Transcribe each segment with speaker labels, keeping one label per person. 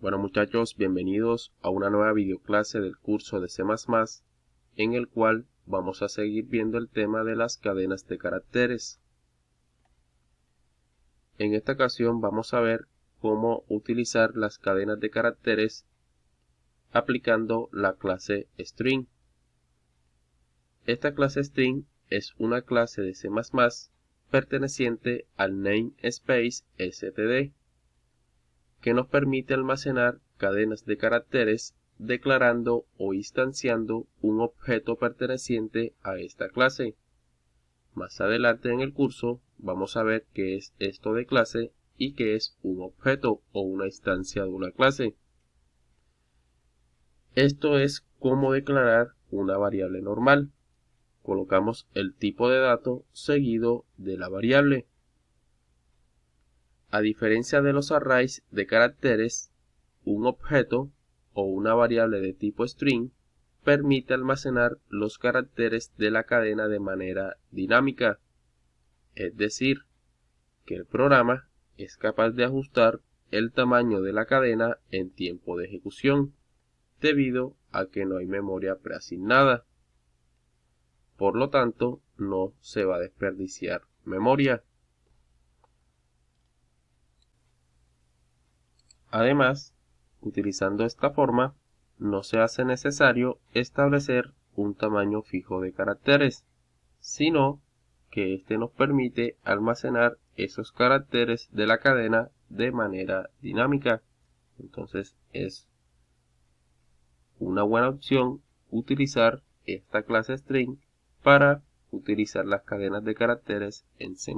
Speaker 1: Bueno muchachos, bienvenidos a una nueva videoclase del curso de C++, en el cual vamos a seguir viendo el tema de las cadenas de caracteres. En esta ocasión vamos a ver cómo utilizar las cadenas de caracteres aplicando la clase string. Esta clase string es una clase de C++ perteneciente al namespace std, que nos permite almacenar cadenas de caracteres declarando o instanciando un objeto perteneciente a esta clase. Más adelante en el curso vamos a ver qué es esto de clase y qué es un objeto o una instancia de una clase. Esto es cómo declarar una variable normal. Colocamos el tipo de dato seguido de la variable. A diferencia de los arrays de caracteres, un objeto o una variable de tipo string permite almacenar los caracteres de la cadena de manera dinámica, es decir, que el programa es capaz de ajustar el tamaño de la cadena en tiempo de ejecución, debido a que no hay memoria preasignada. Por lo tanto, no se va a desperdiciar memoria. Además, utilizando esta forma, no se hace necesario establecer un tamaño fijo de caracteres, sino que este nos permite almacenar esos caracteres de la cadena de manera dinámica. Entonces es una buena opción utilizar esta clase string para utilizar las cadenas de caracteres en C++.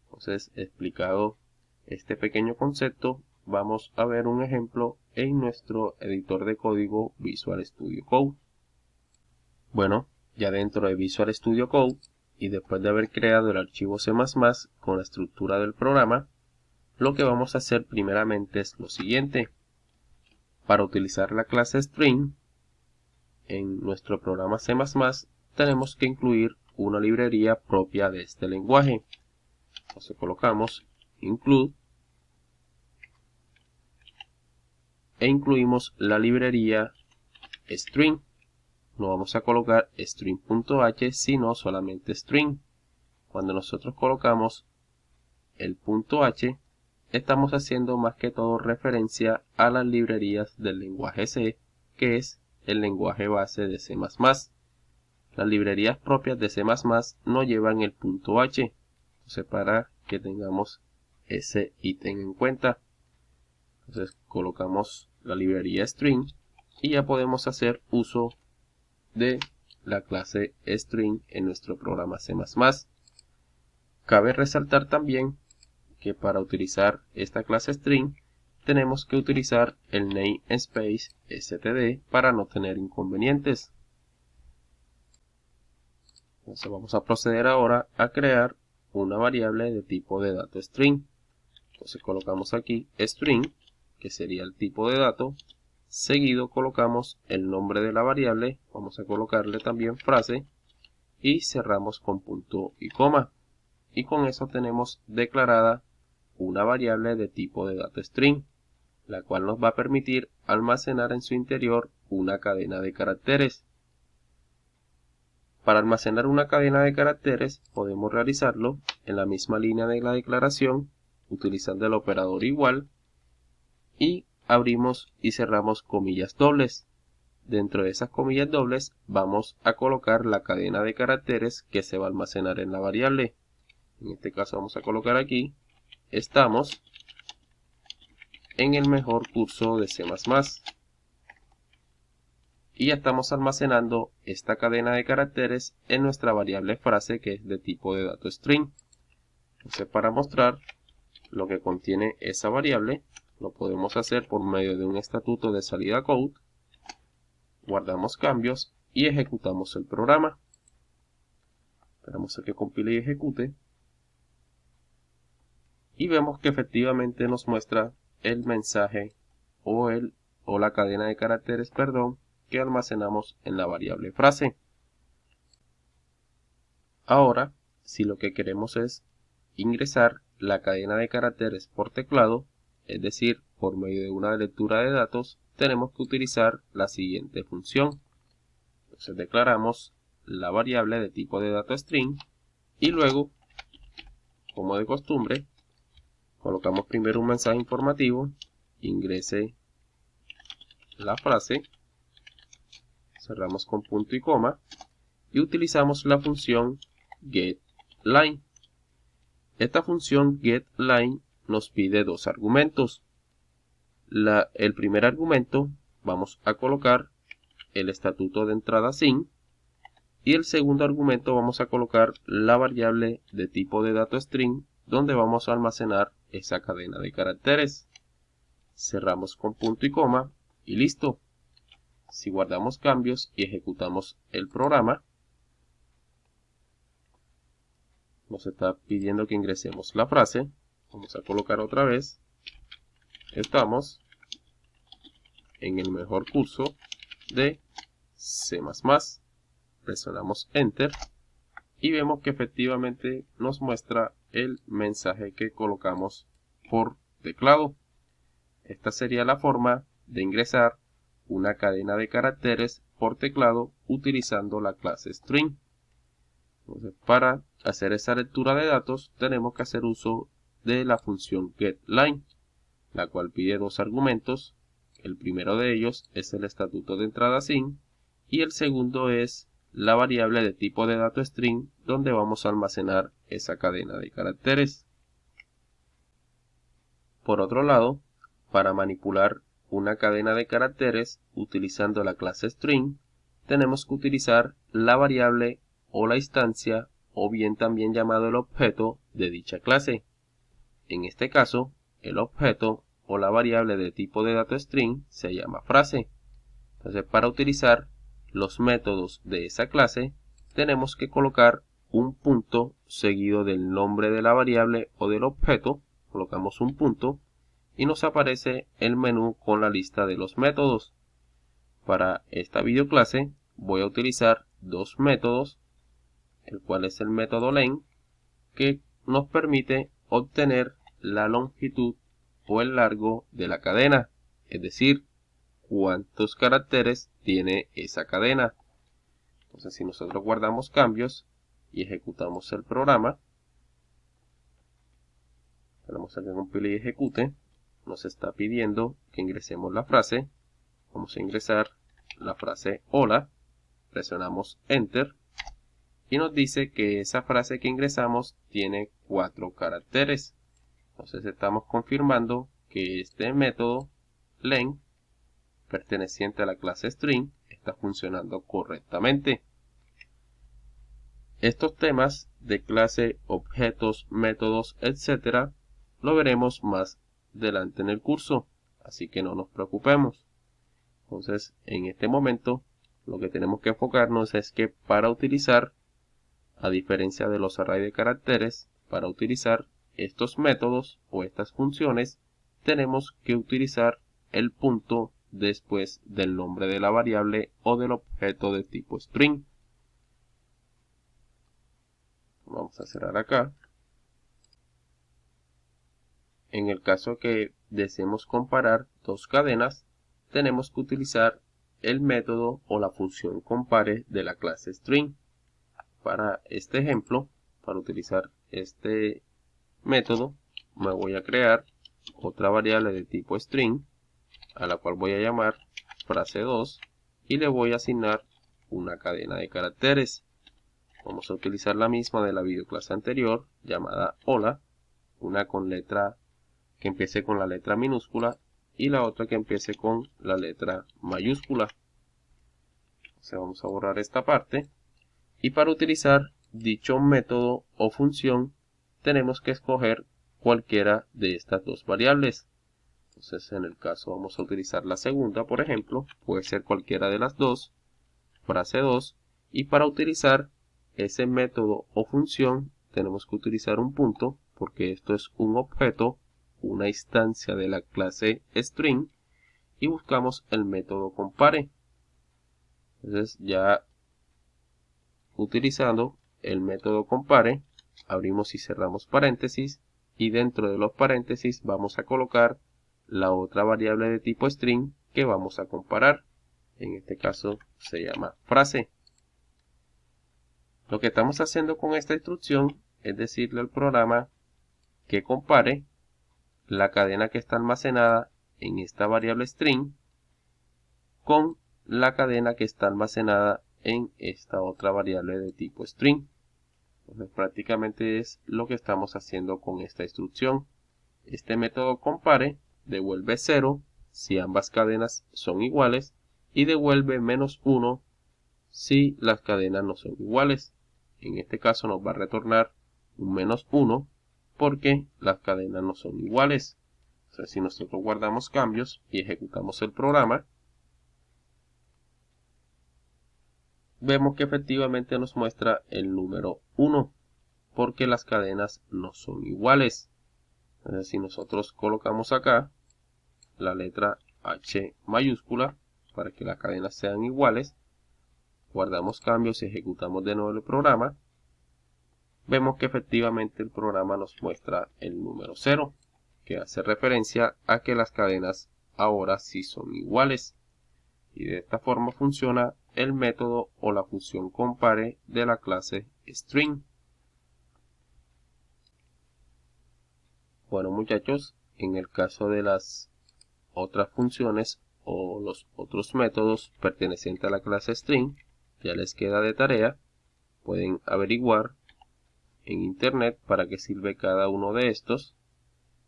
Speaker 1: Entonces, explicado este pequeño concepto, vamos a ver un ejemplo en nuestro editor de código Visual Studio Code. Bueno, ya dentro de Visual Studio Code y después de haber creado el archivo C++ con la estructura del programa, lo que vamos a hacer primeramente es lo siguiente. Para utilizar la clase string en nuestro programa C++, tenemos que incluir una librería propia de este lenguaje. Entonces colocamos include e incluimos la librería string. No vamos a colocar string.h, sino solamente string. Cuando nosotros colocamos el .h, estamos haciendo más que todo referencia a las librerías del lenguaje C, que es el lenguaje base de C++. Las librerías propias de C++ no llevan el .h, entonces para que tengamos ese ítem en cuenta. Entonces colocamos la librería string y ya podemos hacer uso de la clase string en nuestro programa C++. Cabe resaltar también que para utilizar esta clase string tenemos que utilizar el namespace std para no tener inconvenientes. Entonces vamos a proceder ahora a crear una variable de tipo de dato string. Entonces colocamos aquí string, que sería el tipo de dato, seguido colocamos el nombre de la variable, vamos a colocarle también frase y cerramos con punto y coma. Y con eso tenemos declarada una variable de tipo de dato string, la cual nos va a permitir almacenar en su interior una cadena de caracteres. Para almacenar una cadena de caracteres podemos realizarlo en la misma línea de la declaración utilizando el operador igual y abrimos y cerramos comillas dobles. Dentro de esas comillas dobles vamos a colocar la cadena de caracteres que se va a almacenar en la variable. En este caso vamos a colocar aquí, estamos en el mejor curso de C++. Y ya estamos almacenando esta cadena de caracteres en nuestra variable frase, que es de tipo de dato string. Entonces, para mostrar lo que contiene esa variable, lo podemos hacer por medio de un estatuto de salida code. Guardamos cambios y ejecutamos el programa. Esperamos a que compile y ejecute. Y vemos que efectivamente nos muestra el mensaje o la cadena de caracteres, que almacenamos en la variable frase. Ahora, si lo que queremos es ingresar la cadena de caracteres por teclado, es decir, por medio de una lectura de datos, tenemos que utilizar la siguiente función. Entonces declaramos la variable de tipo de dato string y luego, como de costumbre, colocamos primero un mensaje informativo, ingrese la frase, cerramos con punto y coma y utilizamos la función getLine. Esta función getLine nos pide dos argumentos. El primer argumento vamos a colocar el estatuto de entrada sin y el segundo argumento vamos a colocar la variable de tipo de dato string donde vamos a almacenar esa cadena de caracteres. Cerramos con punto y coma y listo. Si guardamos cambios y ejecutamos el programa, nos está pidiendo que ingresemos la frase. Vamos a colocar otra vez. Estamos en el mejor curso de C++. Presionamos Enter y vemos que efectivamente nos muestra el mensaje que colocamos por teclado. Esta sería la forma de ingresar una cadena de caracteres por teclado utilizando la clase string. Entonces, para hacer esa lectura de datos tenemos que hacer uso de la función getLine, la cual pide dos argumentos. El primero de ellos es el estatuto de entrada sin y el segundo es la variable de tipo de dato string donde vamos a almacenar esa cadena de caracteres. Por otro lado, para manipular una cadena de caracteres utilizando la clase string, tenemos que utilizar la variable o la instancia o bien también llamado el objeto de dicha clase. En este caso, el objeto o la variable de tipo de dato string se llama frase. Entonces, para utilizar los métodos de esa clase, tenemos que colocar un punto seguido del nombre de la variable o del objeto. Colocamos un punto y nos aparece el menú con la lista de los métodos. Para esta videoclase voy a utilizar dos métodos, el cual es el método len, que nos permite obtener la longitud o el largo de la cadena, es decir, cuántos caracteres tiene esa cadena. Entonces, si nosotros guardamos cambios y ejecutamos el programa, tenemos aquí compile y ejecute, nos está pidiendo que ingresemos la frase. Vamos a ingresar la frase hola, presionamos Enter y nos dice que esa frase que ingresamos tiene 4 caracteres. Entonces estamos confirmando que este método len perteneciente a la clase string está funcionando correctamente. Estos temas de clase, objetos, métodos, etc. lo veremos más adelante en el curso, así que no nos preocupemos. Entonces, en este momento, lo que tenemos que enfocarnos es que para utilizar, a diferencia de los arrays de caracteres, para utilizar estos métodos o estas funciones, tenemos que utilizar el punto después del nombre de la variable o del objeto de tipo string. Vamos a cerrar acá. En el caso que deseemos comparar dos cadenas, tenemos que utilizar el método o la función compare de la clase string. Para este ejemplo, para utilizar este método, me voy a crear otra variable de tipo string, a la cual voy a llamar frase2 y le voy a asignar una cadena de caracteres. Vamos a utilizar la misma de la videoclase anterior, llamada hola, una con letra que empiece con la letra minúscula y la otra que empiece con la letra mayúscula. Entonces vamos a borrar esta parte. Y para utilizar dicho método o función, tenemos que escoger cualquiera de estas dos variables. Entonces, en el caso vamos a utilizar la segunda, por ejemplo, puede ser cualquiera de las dos, frase2, y para utilizar ese método o función, tenemos que utilizar un punto, porque esto es un objeto, una instancia de la clase string, y buscamos el método compare. Entonces, ya utilizando el método compare, abrimos y cerramos paréntesis y dentro de los paréntesis vamos a colocar la otra variable de tipo string que vamos a comparar. En este caso se llama frase. Lo que estamos haciendo con esta instrucción es decirle al programa que compare la cadena que está almacenada en esta variable string con la cadena que está almacenada en esta otra variable de tipo string. Entonces, prácticamente es lo que estamos haciendo con esta instrucción. Este método compare devuelve 0 si ambas cadenas son iguales y devuelve -1 si las cadenas no son iguales. En este caso nos va a retornar un -1 porque las cadenas no son iguales. Entonces, si nosotros guardamos cambios y ejecutamos el programa, vemos que efectivamente nos muestra el número 1 porque las cadenas no son iguales. Entonces, si nosotros colocamos acá la letra H mayúscula para que las cadenas sean iguales, guardamos cambios y ejecutamos de nuevo el programa, vemos que efectivamente el programa nos muestra el número 0, que hace referencia a que las cadenas ahora sí son iguales. Y de esta forma funciona el método o la función compare de la clase string. Bueno, muchachos, en el caso de las otras funciones o los otros métodos pertenecientes a la clase string, ya les queda de tarea. Pueden averiguar en internet para qué sirve cada uno de estos.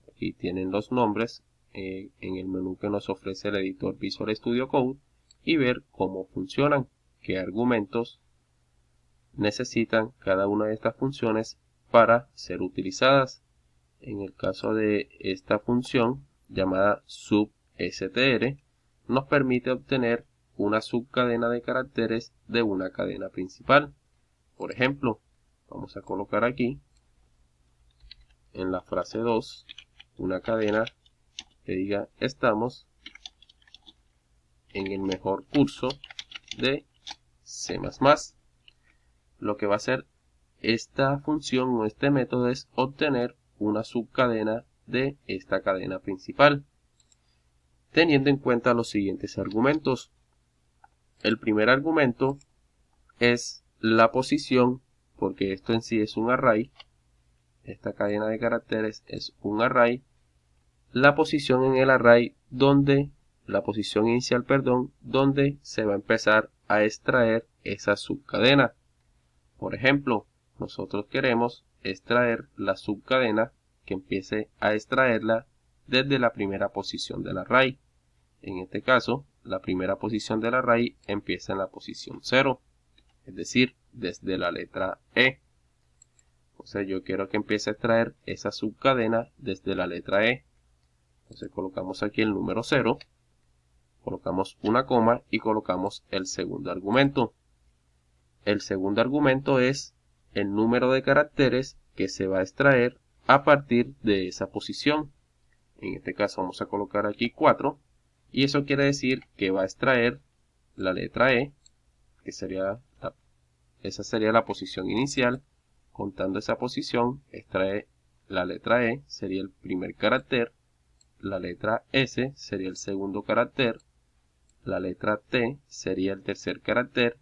Speaker 1: Aquí tienen los nombres en el menú que nos ofrece el editor Visual Studio Code y ver cómo funcionan, qué argumentos necesitan cada una de estas funciones para ser utilizadas. En el caso de esta función llamada substr, nos permite obtener una subcadena de caracteres de una cadena principal. Por ejemplo, vamos a colocar aquí en la frase 2 una cadena que diga estamos en el mejor curso de C++. Lo que va a hacer esta función o este método es obtener una subcadena de esta cadena principal, teniendo en cuenta los siguientes argumentos. El primer argumento es la posición, porque esto en sí es un array. Esta cadena de caracteres es un array. La posición en el array la posición inicial, donde se va a empezar a extraer esa subcadena. Por ejemplo, nosotros queremos extraer la subcadena que empiece a extraerla desde la primera posición del array. En este caso, la primera posición del array empieza en la posición 0, es decir, desde la letra E. O sea, yo quiero que empiece a extraer esa subcadena desde la letra E. Entonces colocamos aquí el número 0, colocamos una coma y colocamos el segundo argumento. El segundo argumento es el número de caracteres que se va a extraer a partir de esa posición. En este caso vamos a colocar aquí 4 y eso quiere decir que va a extraer la letra E, que esa sería la posición inicial. Contando esa posición, extrae la letra E, sería el primer carácter, la letra S sería el segundo carácter, la letra T sería el tercer carácter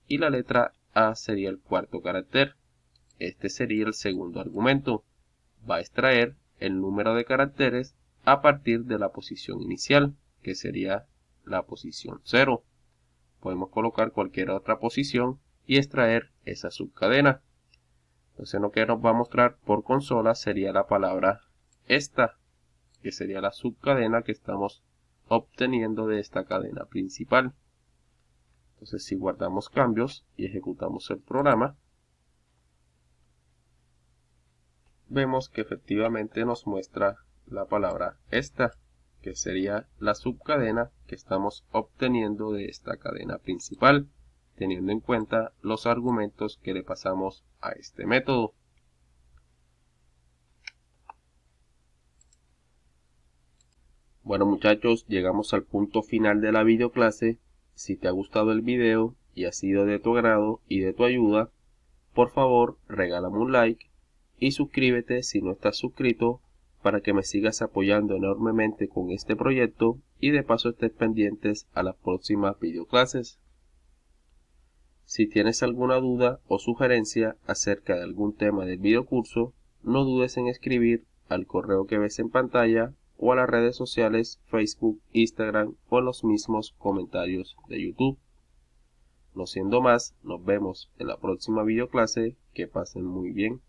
Speaker 1: y la letra A sería el cuarto carácter. Este sería el segundo argumento. Va a extraer el número de caracteres a partir de la posición inicial, que sería la posición 0. Podemos colocar cualquier otra posición y extraer esa subcadena. Entonces lo que nos va a mostrar por consola sería la palabra esta, que sería la subcadena que estamos obteniendo de esta cadena principal. Entonces si guardamos cambios y ejecutamos el programa, vemos que efectivamente nos muestra la palabra esta, que sería la subcadena que estamos obteniendo de esta cadena principal, teniendo en cuenta los argumentos que le pasamos a este método. Bueno muchachos, llegamos al punto final de la videoclase. Si te ha gustado el video y ha sido de tu agrado y de tu ayuda, por favor regálame un like y suscríbete si no estás suscrito para que me sigas apoyando enormemente con este proyecto y de paso estés pendientes a las próximas videoclases. Si tienes alguna duda o sugerencia acerca de algún tema del videocurso, no dudes en escribir al correo que ves en pantalla o a las redes sociales Facebook, Instagram o en los mismos comentarios de YouTube. No siendo más, nos vemos en la próxima videoclase. Que pasen muy bien.